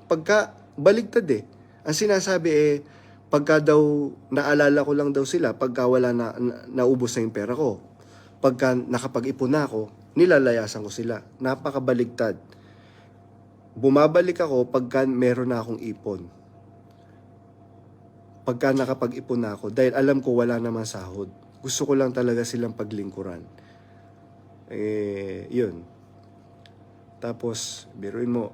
Pagka baligtad eh. Ang sinasabi pagka daw naalala ko lang daw sila pagka wala naubos na yung pera ko. Pagka nakapag-ipon na ako, nilalayasan ko sila. Napakabaligtad. Bumabalik ako pagka meron na akong ipon. Pagka nakapag-ipon na ako, dahil alam ko wala naman sahod. Gusto ko lang talaga silang paglingkuran. Yun. Tapos, biruin mo,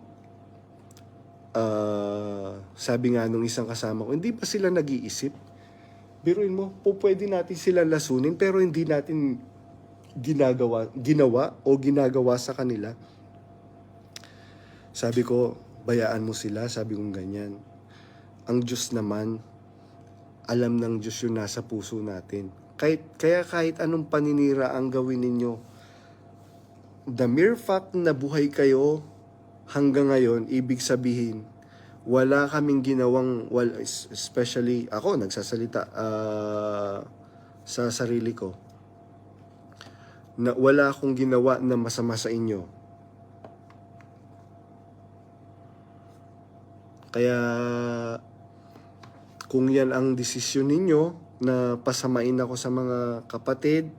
sabi nga nung isang kasama ko, hindi pa sila nag-iisip? Biruin mo, pwede natin sila lasunin, pero hindi natin ginawa sa kanila. Sabi ko, bayaan mo sila, sabi kong ganyan. Ang Diyos naman, alam ng Diyos yung nasa puso natin. Kaya kahit anong paninira ang gawin ninyo, the mere fact na buhay kayo hanggang ngayon, ibig sabihin, wala kaming ginawang, especially ako, nagsasalita sa sarili ko, na wala akong ginawa na masama sa inyo. Kaya, kung yan ang desisyon ninyo na pasamain ako sa mga kapatid,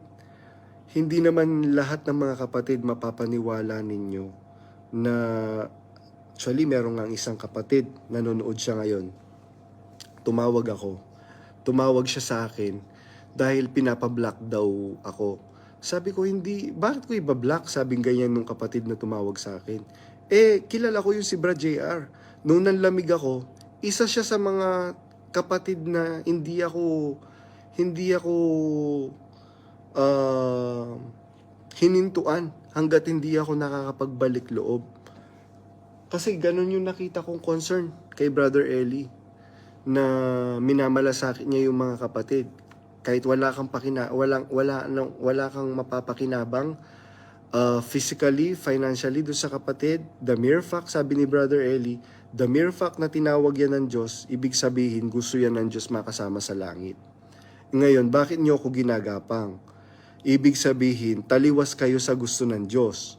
hindi naman lahat ng mga kapatid mapapaniwala ninyo na actually meron nga isang kapatid, nanonood siya ngayon. Tumawag siya sa akin dahil pinapablock daw ako. Sabi ko, hindi, bakit ko iba-block? Sabi ganyan nung kapatid na tumawag sa akin. Kilala ko yung si Brad JR. Nung nanlamig ako, isa siya sa mga kapatid na hindi ako hinintuan hanggat hindi ako nakakapagbalik loob. Kasi ganun yung nakita kong concern kay Brother Eli, na minamalasakit niya yung mga kapatid. Kahit wala kang mapapakinabang physically, financially doon sa kapatid, the mere fact, sabi ni Brother Eli, the mere fact na tinawag yan ng Diyos, ibig sabihin gusto yan ng Diyos makasama sa langit. Ngayon, bakit niyo ako ginagapang? Ibig sabihin, taliwas kayo sa gusto ng Diyos.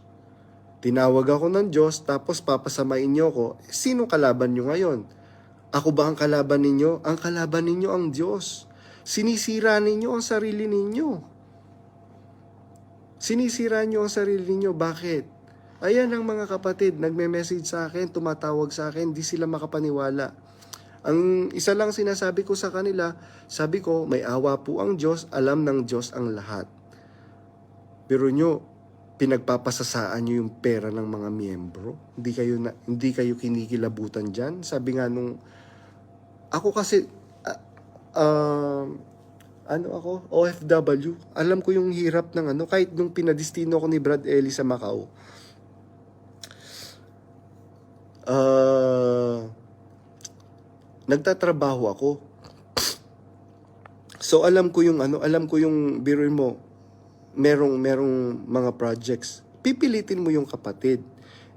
Tinawag ako ng Diyos, tapos papasamain niyo ako. Sino kalaban niyo ngayon? Ako ba ang kalaban ninyo? Ang kalaban ninyo ang Diyos. Sinisira ninyo ang sarili ninyo. Sinisira niyo ang sarili ninyo. Bakit? Ayan ang mga kapatid, nagme-message sa akin, tumatawag sa akin, di sila makapaniwala. Ang isa lang sinasabi ko sa kanila, sabi ko, may awa po ang Diyos, alam ng Diyos ang lahat. Pero nyo, pinagpapasasaan nyo yung pera ng mga miyembro. Hindi kayo kinikilabutan dyan. Sabi nga nung, ako kasi, OFW. Alam ko yung hirap ng kahit nung pinadistino ko ni Brad Eli sa Macau. Nagtatrabaho ako. So alam ko yung biruin mo, merong mga projects. Pipilitin mo yung kapatid.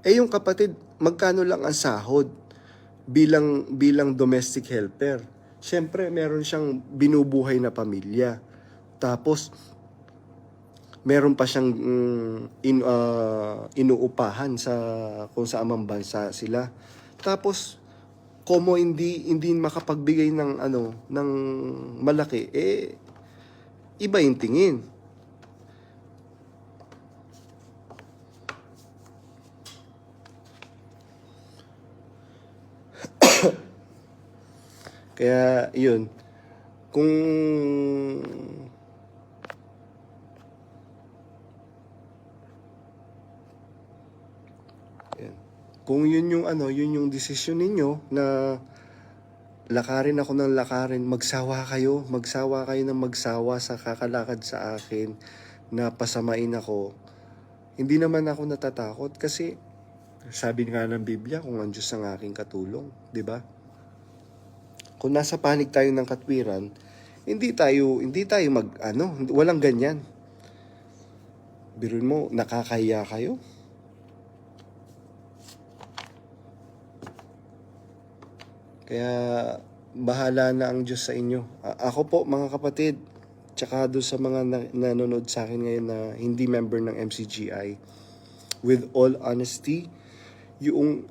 Yung kapatid, magkano lang ang sahod bilang domestic helper? Siyempre, meron siyang binubuhay na pamilya. Tapos, meron pa siyang inuupahan sa kung saan mang bansa sila. Tapos, komo hindi makapagbigay ng ng malaki, iba yung tingin. Kaya, yun. Kung yun yung desisyon ninyo na lakarin ako ng lakarin, magsawa kayo ng magsawa sa kakalakad sa akin na pasamain ako. Hindi naman ako natatakot kasi sabi nga ng Biblia, kung ang Diyos ang aking katulong, di ba? Kung nasa panig tayo ng katwiran, hindi tayo walang ganyan. Biruin mo, nakakahiya kayo. Kaya bahala na ang Diyos sa inyo. Ako po mga kapatid, tsaka doon sa mga nanonood sa akin ngayon na hindi member ng MCGI, with all honesty, yung